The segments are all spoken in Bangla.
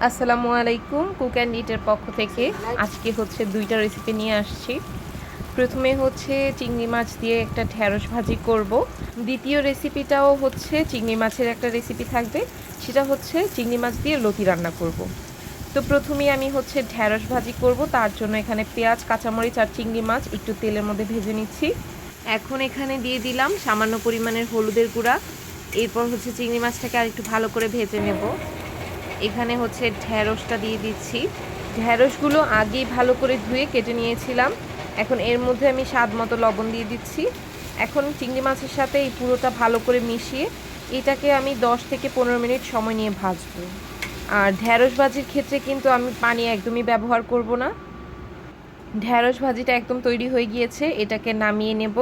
আসসালামু আলাইকুম, কুক অ্যান্ড ইটের পক্ষ থেকে আজকে হচ্ছে দুইটা রেসিপি নিয়ে আসছি। প্রথমে হচ্ছে চিংড়ি মাছ দিয়ে একটা ঢ্যাঁড়স ভাজি করব। দ্বিতীয় রেসিপিটাও হচ্ছে চিংড়ি মাছের একটা রেসিপি থাকবে, সেটা হচ্ছে চিংড়ি মাছ দিয়ে লতি রান্না করব। তো প্রথমেই আমি হচ্ছে ঢ্যাঁড়স ভাজি করব, তার জন্য এখানে পেঁয়াজ, কাঁচামরিচ আর চিংড়ি মাছ একটু তেলের মধ্যে ভেজে নিচ্ছি। এখন এখানে দিয়ে দিলাম সামান্য পরিমাণের হলুদের গুঁড়া। এরপর হচ্ছে চিংড়ি মাছটাকে আর একটু ভালো করে ভেজে নেব। এখানে হচ্ছে ঢ্যাঁড়সটা দিয়ে দিচ্ছি। ঢ্যাঁড়সগুলো আগেই ভালো করে ধুয়ে কেটে নিয়েছিলাম। এখন এর মধ্যে আমি স্বাদ মতো লবণ দিয়ে দিচ্ছি। এখন চিংড়ি মাছের সাথে এই পুরোটা ভালো করে মিশিয়ে এটাকে আমি 10 থেকে 15 মিনিট সময় নিয়ে ভাজবো। আর ঢ্যাঁড়স ভাজির ক্ষেত্রে কিন্তু আমি পানি একদমই ব্যবহার করব না। ঢ্যাঁড়স ভাজিটা একদম তৈরি হয়ে গিয়েছে, এটাকে নামিয়ে নেব।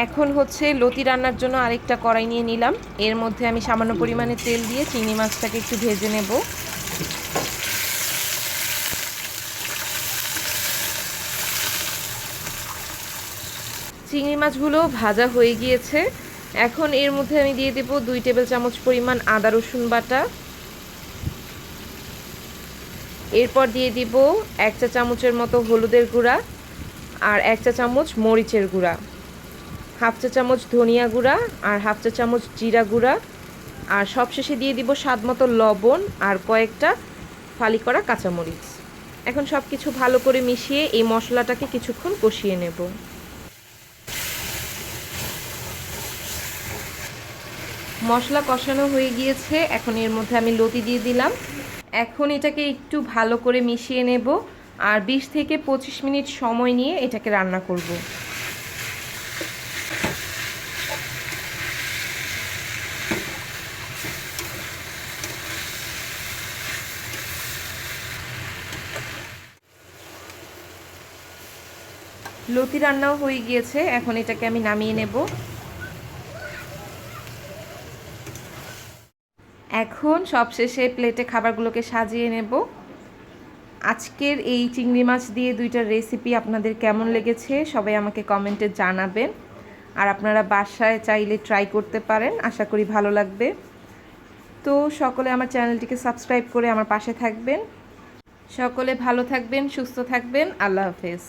এখন হচ্ছে লতি রান্নার জন্য আরেকটা কড়াই নিয়ে নিলাম। এর মধ্যে আমি সামান্য পরিমাণে তেল দিয়ে চিংড়ি মাছটাকে একটু ভেজে নেব। চিংড়ি মাছগুলো ভাজা হয়ে গিয়েছে। এখন এর মধ্যে আমি দিয়ে দেব 2 টেবিল চামচ পরিমাণ আদা রসুন বাটা। এরপর দিয়ে দিব 1 চা চামচের মতো হলুদের গুঁড়া আর 1 চা চামচ মরিচের গুঁড়া, হাফ চা চামচ ধনিয়া গুঁড়া আর হাফ চা চামচ জিরা গুঁড়া, আর সবশেষে দিয়ে দিব স্বাদ মতো লবণ আর কয়েকটা ফালি করা কাঁচামরিচ। এখন সব কিছু ভালো করে মিশিয়ে এই মশলাটাকে কিছুক্ষণ কষিয়ে নেব। মশলা কষানো হয়ে গিয়েছে, এখন এর মধ্যে আমি লতি দিয়ে দিলাম। এখন এটাকে একটু ভালো করে মিশিয়ে নেব আর 20 থেকে 25 মিনিট সময় নিয়ে এটাকে রান্না করব। লতি রান্নাও হয়ে গিয়েছে, এখন এটাকে আমি নামিয়ে নেব। এখন সবশেষে প্লেটে খাবারগুলোকে সাজিয়ে নেব। আজকের এই চিংড়ি মাছ দিয়ে দুইটা রেসিপি আপনাদের কেমন লেগেছে সবাই আমাকে কমেন্টে জানাবেন। আর আপনারা বাসায় চাইলে ট্রাই করতে পারেন, আশা করি ভালো লাগবে। তো সকলে আমার চ্যানেলটিকে সাবস্ক্রাইব করে আমার পাশে থাকবেন। সকলে ভালো থাকবেন, সুস্থ থাকবেন। আল্লাহ হাফেজ।